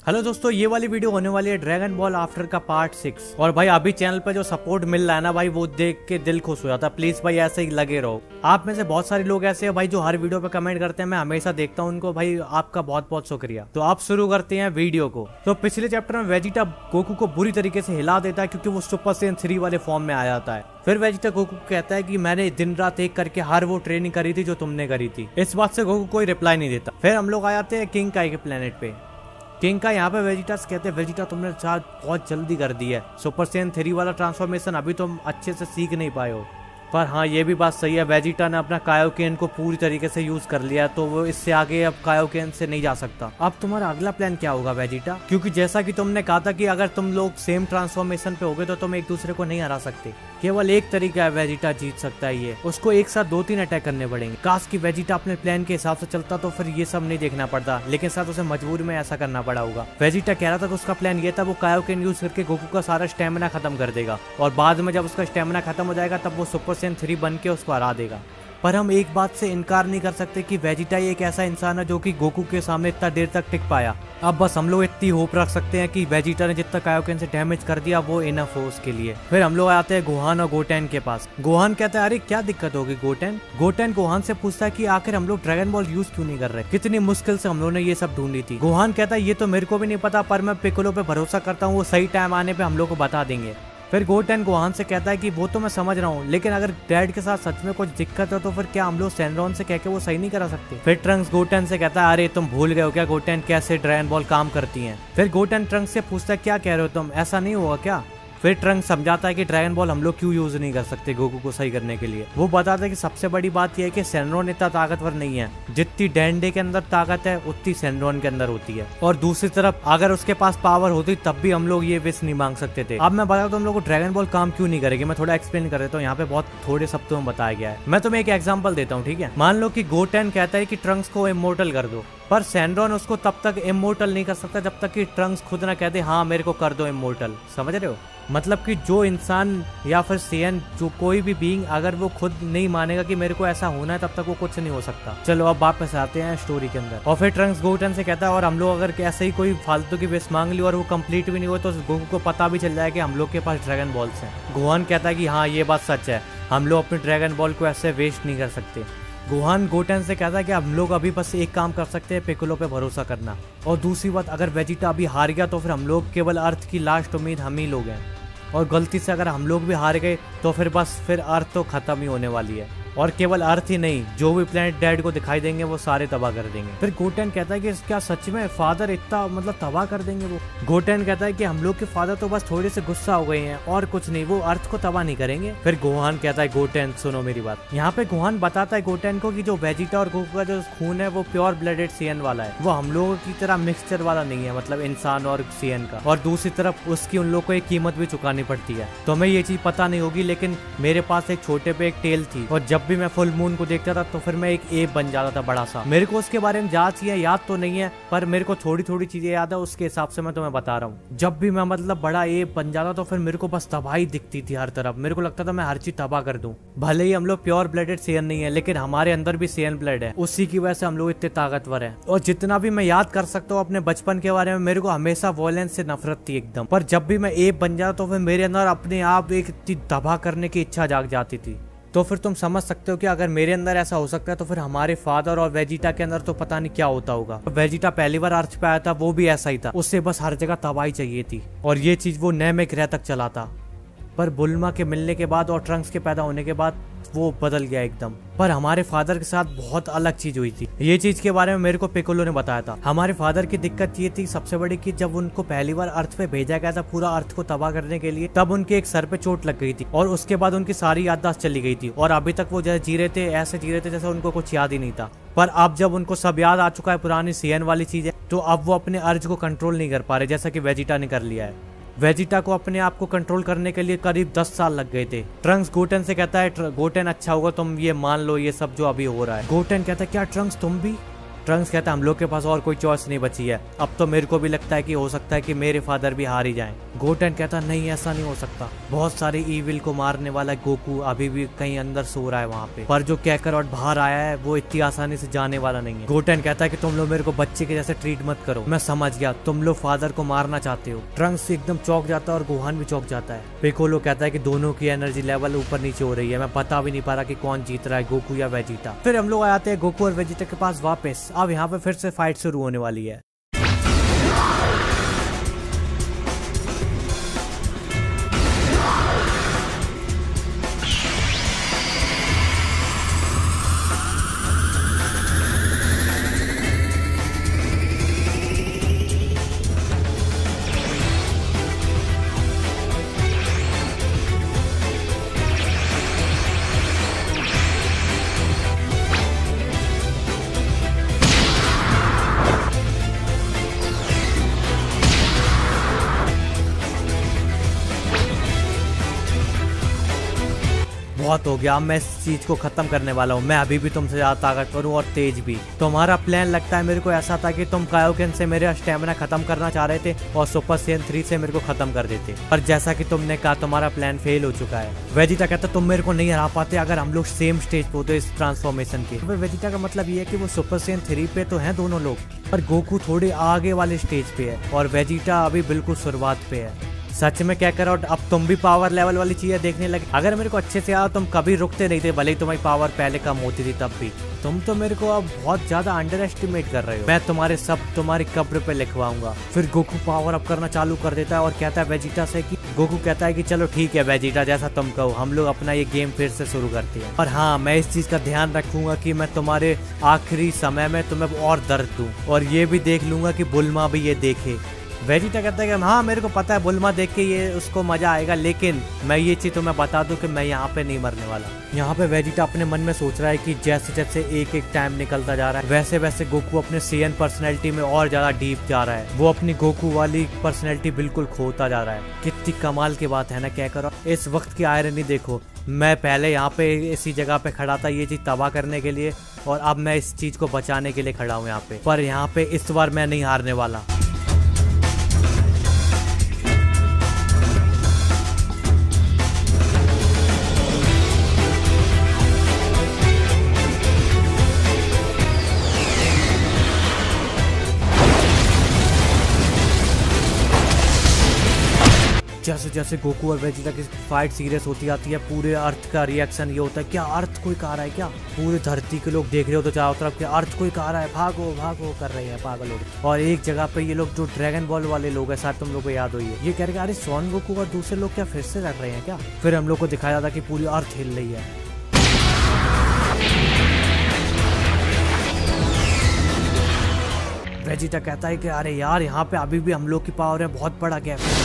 Hello दोस्तों, ये वाली वीडियो होने वाली है ड्रैगन बॉल आफ्टर का पार्ट 6। और भाई अभी चैनल पे जो सपोर्ट मिल रहा है ना भाई, वो देख के दिल खुश हो जाता है। प्लीज भाई ऐसे ही लगे रहो। आप में से बहुत सारे लोग ऐसे हैं भाई जो हर वीडियो पे कमेंट करते हैं, मैं हमेशा देखता हूँ उनको। भाई आपका बहुत बहुत शुक्रिया। तो आप शुरू करते हैं वीडियो को। तो पिछले चैप्टर में वेजिटा गोकू को बुरी तरीके से हिला देता है क्योंकि वो सुपर सैयन 3 वाले फॉर्म में आ जाता है। फिर वेजिटा गोकू को कहता है कि मैंने दिन रात एक करके हर वो ट्रेनिंग करी थी जो तुमने करी थी। इस बात से गोकू कोई रिप्लाई नहीं देता। फिर हम लोग आ जाते हैं किंग काई के प्लेनेट पे। किंग का यहाँ पे वेजिटा से कहते हैं, वेजिटा तुमने शायद बहुत जल्दी कर दी है। सुपर सैयन 3 वाला ट्रांसफॉर्मेशन अभी तुम अच्छे से सीख नहीं पाए हो। पर हाँ, ये भी बात सही है, वेजिटा ने अपना कायोकेन को पूरी तरीके से यूज कर लिया, तो वो इससे आगे अब कायोकेन से नहीं जा सकता। अब तुम्हारा अगला प्लान क्या होगा वेजिटा? क्योंकि जैसा कि तुमने कहा था कि अगर तुम लोग सेम ट्रांसफॉर्मेशन पे होगे तो तुम एक दूसरे को नहीं हरा सकते। केवल एक तरीका है वेजिटा जीत सकता है, ये उसको एक साथ 2-3 अटैक करने पड़ेंगे। काश की वेजिटा अपने प्लान के हिसाब से चलता तो फिर ये सब नहीं देखना पड़ता, लेकिन साथ उसे मजबूरी में ऐसा करना पड़ा होगा। वेजिटा कह रहा था कि उसका प्लान ये था, वो कायोकेन यूज करके गोकू का सारा स्टेमिना खत्म कर देगा और बाद में जब उसका स्टेमिना खत्म हो जाएगा तब वो सुपर सैयन 3 बन के उसको हरा देगा। पर हम एक बात से इनकार नहीं कर सकते कि वेजिटा एक ऐसा इंसान है जो कि गोकू के सामने इतना देर तक टिक पाया। अब बस हम लोग इतनी होप रख सकते हैं कि वेजिटा ने जितना कायोकेन से डैमेज कर दिया वो इनफ हो उसके लिए। फिर हम लोग आते हैं गोहान और गोटेन के पास। गोहान कहता है, अरे क्या दिक्कत होगी गोटेन? गोटेन गोहान से पूछता है कि आखिर हम लोग ड्रैगन बॉल यूज क्यों नहीं कर रहे? कितनी मुश्किल से हम लोग ने ये सब ढूंढी थी। गोहान कहता है, ये तो मेरे को भी नहीं पता, पर मैं पिकोलो पे भरोसा करता हूँ, वो सही टाइम आने पे हम लोग को बता देंगे। फिर गोटेन गोहान से कहता है कि वो तो मैं समझ रहा हूँ, लेकिन अगर डैड के साथ सच में कुछ दिक्कत है तो फिर क्या हम लोग सेनरॉन से कह के वो सही नहीं करा सकते? फिर ट्रंक्स गोटेन से कहता है, अरे तुम भूल गए हो क्या गोटेन कैसे ड्रैगन बॉल काम करती हैं? फिर गोटेन ट्रंक्स से पूछता है, क्या कह रहे हो तुम, ऐसा नहीं होगा क्या? फिर ट्रंक समझाता है कि ड्रैगन बॉल हम लोग क्यों यूज नहीं कर सकते गोकू को सही करने के लिए। वो बताता है कि सबसे बड़ी बात यह है कि सेनरॉन इतना ताकतवर नहीं है, जितनी डैंडे के अंदर ताकत है उतनी सेनरॉन के अंदर होती है। और दूसरी तरफ अगर उसके पास पावर होती तब भी हम लोग ये विश नहीं मांग सकते थे। अब मैं बता दूं हम लोग को ड्रैगन बॉल काम क्यों नहीं करेगी। मैं थोड़ा एक्सप्लेन कर देता हूँ, यहाँ पे बहुत थोड़े शब्दों में बताया गया है। मैं तुम्हें एक एग्जाम्पल देता हूँ, ठीक है? मान लो कि गोटेन कहता है कि ट्रंक्स को इमोर्टल कर दो, पर सेनरॉन उसको तब तक इमोर्टल नहीं कर सकता जब तक कि ट्रंक्स खुद ना कहते हाँ मेरे को कर दो इमोर्टल। समझ रहे हो? मतलब कि जो इंसान या फिर सैयन, जो कोई भी बीइंग, अगर वो खुद नहीं मानेगा कि मेरे को ऐसा होना है तब तक वो कुछ नहीं हो सकता। चलो अब वापस आते हैं स्टोरी के अंदर। और फिर ट्रंक्स गोटेन से कहता है, और हम लोग अगर ऐसे ही कोई फालतू की विश मांग ली और वो कंप्लीट भी नहीं हुआ तो गोकू को पता भी चल जाए कि हम लोग के पास ड्रैगन बॉल्स हैं। गोहान कहता है कि हाँ ये बात सच है, हम लोग अपने ड्रैगन बॉल को ऐसे वेस्ट नहीं कर सकते। गोहान गोटेन से कहता है कि हम लोग अभी बस एक काम कर सकते हैं, पिकोलो पे भरोसा करना। और दूसरी बात, अगर वेजिटा अभी हार गया तो फिर हम लोग केवल अर्थ की लास्ट उम्मीद हम ही लोग हैं, और गलती से अगर हम लोग भी हार गए तो फिर बस फिर अर्थ तो खत्म ही होने वाली है। और केवल अर्थ ही नहीं, जो भी प्लेनेट डैड को दिखाई देंगे वो सारे तबाह कर देंगे। फिर गोटेन कहता है कि क्या सच में फादर इतना मतलब तबाह कर देंगे वो? गोटेन कहता है कि हम लोग के फादर तो बस थोड़े से गुस्सा हो गए हैं और कुछ नहीं, वो अर्थ को तबाह नहीं करेंगे। फिर गोहान कहता है, गोटेन सुनो मेरी बात। यहाँ पे गोहान बताता है गोटेन को कि जो वेजिटा और गोकू का जो खून है वो प्योर ब्लडेड सैयन वाला है, वो हम लोगों की तरह मिक्सचर वाला नहीं है, मतलब इंसान और सैयन का। और दूसरी तरफ उसकी उन लोग को एक कीमत भी चुकानी पड़ती है। तो हमें ये चीज पता नहीं होगी, लेकिन मेरे पास एक छोटे पे एक टेल थी, और जब भी मैं फुल मून को देखता था तो फिर मैं एक एप बन जाता था बड़ा सा। मेरे को उसके बारे में जांच याद तो नहीं है, पर मेरे को थोड़ी थोड़ी चीजें याद है, उसके हिसाब से मैं तुम्हें बता रहा हूँ। जब भी मैं मतलब बड़ा एप बन जाता तो फिर मेरे को बस तबाही दिखती थी हर तरफ। मेरे को लगता था मैं हर चीज तबाह कर दूं। भले ही हम लोग प्योर ब्लडेड सैयन नहीं है, लेकिन हमारे अंदर भी सैयन ब्लड है, उसी की वजह से हम लोग इतने ताकतवर है। और जितना भी मैं याद कर सकता हूँ अपने बचपन के बारे में, मेरे को हमेशा वॉयलेंस से नफरत थी एकदम। पर जब भी मैं एप बन जाता तो फिर मेरे अंदर अपने आप एक तबाह करने की इच्छा जाग जाती थी। तो फिर तुम समझ सकते हो कि अगर मेरे अंदर ऐसा हो सकता है तो फिर हमारे फादर और वेजिटा के अंदर तो पता नहीं क्या होता होगा। वेजिटा पहली बार अर्थ पे आया था वो भी ऐसा ही था, उससे बस हर जगह तबाही चाहिए थी, और ये चीज वो नए ग्रह तक चला था। पर बुल्मा के मिलने के बाद और ट्रंक्स के पैदा होने के बाद वो बदल गया एकदम। पर हमारे फादर के साथ बहुत अलग चीज हुई थी। ये चीज के बारे में मेरे को पिकोलो ने बताया था। हमारे फादर की दिक्कत ये थी सबसे बड़ी कि जब उनको पहली बार अर्थ पे भेजा गया था पूरा अर्थ को तबाह करने के लिए, तब उनके एक सर पे चोट लग गई थी और उसके बाद उनकी सारी याददाश्त चली गई थी, और अभी तक वो जैसे जी रहे थे ऐसे जी रहे थे जैसे उनको कुछ याद ही नहीं था। पर अब जब उनको सब याद आ चुका है, पुरानी सैयन वाली चीजें, तो अब वो अपने अर्ज को कंट्रोल नहीं कर पा रहे, जैसा कि वेजिटा ने कर लिया है। वेजिटा को अपने आप को कंट्रोल करने के लिए करीब 10 साल लग गए थे। ट्रंक्स गोटेन से कहता है, गोटेन अच्छा होगा तुम ये मान लो ये सब जो अभी हो रहा है। गोटेन कहता है, क्या ट्रंक्स तुम भी? ट्रंक्स कहता है, हम लोग के पास और कोई चॉइस नहीं बची है, अब तो मेरे को भी लगता है कि हो सकता है कि मेरे फादर भी हार ही जाएं। गोटेन कहता नहीं ऐसा नहीं हो सकता, बहुत सारे ईविल को मारने वाला गोकू अभी भी कहीं अंदर सो रहा है वहाँ पे, पर जो कैकरॉट बाहर आया है वो इतनी आसानी से जाने वाला नहीं है। गोटेन कहता है कि तुम लोग मेरे को बच्चे के जैसे ट्रीट मत करो, मैं समझ गया तुम लोग फादर को मारना चाहते हो। ट्रंक्स एकदम चौंक जाता है और गोहान भी चौंक जाता है। पिकोलो कहता है कि दोनों की एनर्जी लेवल ऊपर नीचे हो रही है, मैं बता भी नहीं पा रहा कि कौन जीत रहा है, गोकू या वेजिटा। फिर हम लोग आते हैं गोकू और वेजिटा के पास वापस। अब यहाँ पे फिर से फाइट शुरू होने वाली है। बहुत हो गया, अब मैं इस चीज को खत्म करने वाला हूँ। मैं अभी भी तुमसे ज्यादा ताकतवर हूँ और तेज भी। तुम्हारा प्लान लगता है मेरे को ऐसा था कि तुम कायोकेन से मेरा स्टेमिना खत्म करना चाह रहे थे और सुपर सैयन 3 से मेरे को खत्म कर देते, पर जैसा कि तुमने कहा तुम्हारा प्लान फेल हो चुका है। वेजिटा कहता तुम मेरे को नहीं हरा पाते अगर हम लोग सेम स्टेज पे होते इस ट्रांसफॉर्मेशन के। वेजिटा का मतलब ये है कि वो सुपर सैयन 3 पे तो है दोनों लोग, पर गोकू थोड़े आगे वाले स्टेज पे है और वेजिटा अभी बिल्कुल शुरुआत पे है। सच में क्या करो, अब तुम भी पावर लेवल वाली चीजें देखने लगे। अगर मेरे को अच्छे से याद तुम कभी रुकते नहीं थे, भले ही तुम्हारी पावर पहले कम होती थी तब भी। तुम तो मेरे को अब बहुत ज्यादा अंडर एस्टिमेट कर रहे हो। मैं तुम्हारी कब्र पे लिखवाऊंगा। फिर गोकू पावर अप करना चालू कर देता है और कहता है वेजिटा से कि गोकू कहता है कि चलो ठीक है वेजिटा, जैसा तुम कहो, हम लोग अपना ये गेम फिर से शुरू करते हैं। और हाँ, मैं इस चीज का ध्यान रखूंगा कि मैं तुम्हारे आखिरी समय में तुम्हें और दर्द दूं, और ये भी देख लूंगा कि बुल्मा भी ये देखे। वेजिटा कहता है कि हाँ मेरे को पता है बुल्मा देख के ये उसको मजा आएगा, लेकिन मैं ये चीज तुम्हें बता दूं कि मैं यहाँ पे नहीं मरने वाला। यहाँ पे वेजिटा अपने मन में सोच रहा है कि जैसे जैसे एक एक टाइम निकलता जा रहा है वैसे वैसे गोकू अपने सैयन पर्सनैलिटी में और ज्यादा डीप जा रहा है। वो अपनी गोकू वाली पर्सनैलिटी बिल्कुल खोता जा रहा है। कितनी कमाल की बात है ना, क्या करो। इस वक्त की आयरनी देखो, मैं पहले यहाँ पे इसी जगह पे खड़ा था ये चीज तबाह करने के लिए, और अब मैं इस चीज को बचाने के लिए खड़ा हूँ यहाँ पे। पर यहाँ पे इस बार मैं नहीं हारने वाला। जैसे जैसे गोकू और वेजिटा की फाइट सीरियस होती आती है, पूरे अर्थ का रिएक्शन ये होता है, क्या अर्थ कोई कहा रहा है, क्या पूरे धरती के लोग देख रहे हो तो चारों तरफ क्या अर्थ कोई कहा रहा है, भागो भागो कर रहे हैं पागल लोग। और एक जगह पे ये लोग जो ड्रैगन बॉल वाले लोग हैं, शायद तुम लोग को याद हुई है, ये कह रहे अरे सोन गोकू और दूसरे लोग क्या फिर से लड़ रहे हैं क्या। फिर हम लोग को दिखाया जाता कि पूरी अर्थ हिल रही है। वेजिटा कहता है कि अरे यार यहाँ पे अभी भी हम लोग की पावर है बहुत बड़ा गैप है।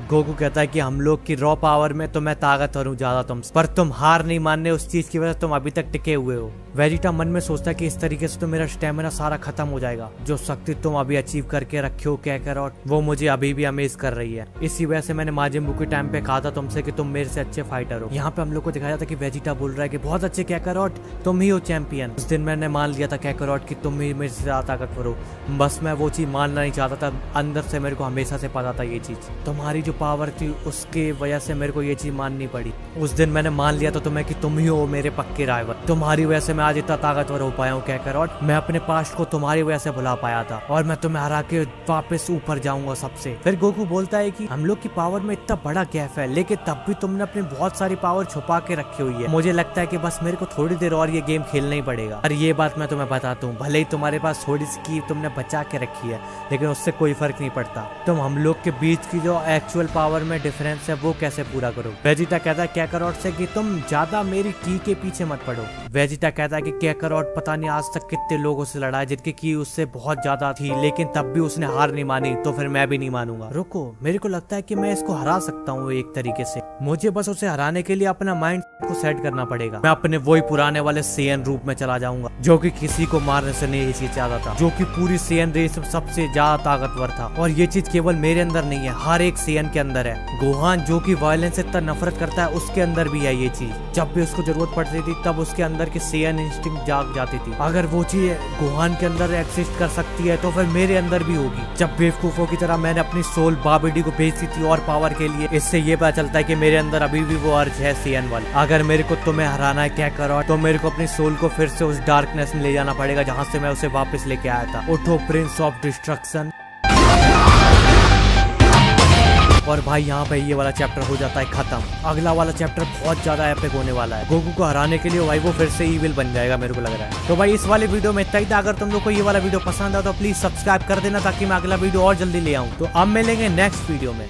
गोकू कहता है कि हम लोग की रॉ पावर में तो मैं ताकतवर हूँ ज्यादा तुमसे, पर तुम हार नहीं मानने उस चीज की वजह से तुम अभी तक टिके हुए हो। वेजिटा मन में सोचता है कि इस तरीके से तो मेरा स्टेमिना सारा खत्म हो जाएगा। जो शक्ति तुम अभी अचीव करके रखे हो कैकरॉट, वो मुझे अभी भी अमेज कर रही है। इसी वजह से मैंने माजिन बू के टाइम पे कहा था तुमसे कि तुम मेरे से अच्छे फाइटर हो। यहाँ पे हम लोग को दिखाया था कि वेजिटा बोल रहा है कि बहुत अच्छे कैकरॉट, तुम ही हो चैंपियन। उस दिन मैंने मान लिया था कैकरॉट कि तुम ही मेरे से ज्यादा ताकतवर हो, बस मैं वो चीज मानना नहीं चाहता था। अंदर से मेरे को हमेशा से पता था ये चीज, तुम्हारी जो पावर थी उसके वजह से मेरे को ये चीज माननी पड़ी। उस दिन मैंने मान लिया था तुम्हें कि तुम ही हो मेरे पक्के राइवल। तुम्हारी वजह से मैं आज इतना ताकतवर हो पाया हूँ कैकरॉट। मैं अपने पास्ट को तुम्हारी वजह से भुला पाया था और मैं तुम्हें हरा के वापस ऊपर जाऊंगा सबसे। फिर गोकू बोलता है कि हम लोग की पावर में इतना बड़ा गैप है, लेकिन तब भी तुमने अपनी बहुत सारी पावर छुपा के रखी हुई है। मुझे लगता है कि बस मेरे को थोड़ी देर और ये गेम खेलना ही पड़ेगा। और ये बात मैं तुम्हें बताता हूँ, भले ही तुम्हारे पास थोड़ी सी की तुमने बचा के रखी है, लेकिन उससे कोई फर्क नहीं पड़ता। तुम हम लोग के बीच की जो एक्चुअल पावर में डिफरेंस है वो कैसे पूरा करो। वेजिटा कहता है कैकरॉट से कि तुम ज्यादा मेरी की के पीछे मत पड़ो। वेजिटा कहता है कि कैकरॉट पता नहीं आज तक कितने लोगों से लड़ा है जिनकी की उससे बहुत ज्यादा थी, लेकिन तब भी उसने हार नहीं मानी, तो फिर मैं भी नहीं मानूंगा। रुको, मेरे को लगता है कि मैं इसको हरा सकता हूँ एक तरीके से। मुझे बस उसे हराने के लिए अपना माइंड को सेट करना पड़ेगा। मैं अपने वही पुराने वाले सेयन रूप में चला जाऊंगा, जो कि किसी को मारने से नहीं हिचकिचाता था, जो कि पूरी सेयन रेस में सबसे ज्यादा ताकतवर था। और ये चीज केवल मेरे अंदर नहीं है, हर एक सेयन के अंदर है। गोहान जो कि वायलेंस से इतना नफरत करता है, उसके अंदर भी है ये चीज। जब भी उसको जरूरत पड़ती थी तब उसके अंदर की सेयन इंस्टिंक्ट जाग जाती थी। अगर वो चीज गोहान के अंदर एग्जिस्ट कर सकती है तो फिर मेरे अंदर भी होगी। जब बेवकूफों की तरह मैंने अपनी सोल बाबीडी को भेज दी थी और पावर के लिए, इससे ये पता चलता है कि मेरे अंदर अभी भी वो अर्ज है सेयन वाली। अगर मेरे को तुम्हें हराना है क्या करो, तो मेरे को अपनी सोल को फिर से उस डार्कनेस में ले जाना पड़ेगा जहाँ से मैं उसे वापस लेके आया था। उठो प्रिंस ऑफ डिस्ट्रक्शन। और भाई यहाँ पे ये वाला चैप्टर हो जाता है खत्म। अगला वाला चैप्टर बहुत ज्यादा एपिक होने वाला है। गोकू को हराने के लिए भाई वो फिर से ईविल बन जाएगा, मेरे को लग रहा है। तो भाई इस वाले वीडियो में इतना ही था। अगर तुम लोग को ये वाला वीडियो पसंद आया तो प्लीज सब्सक्राइब कर देना, ताकि मैं अगला वीडियो और जल्दी ले आऊँ। तो अब मिलेंगे नेक्स्ट वीडियो में।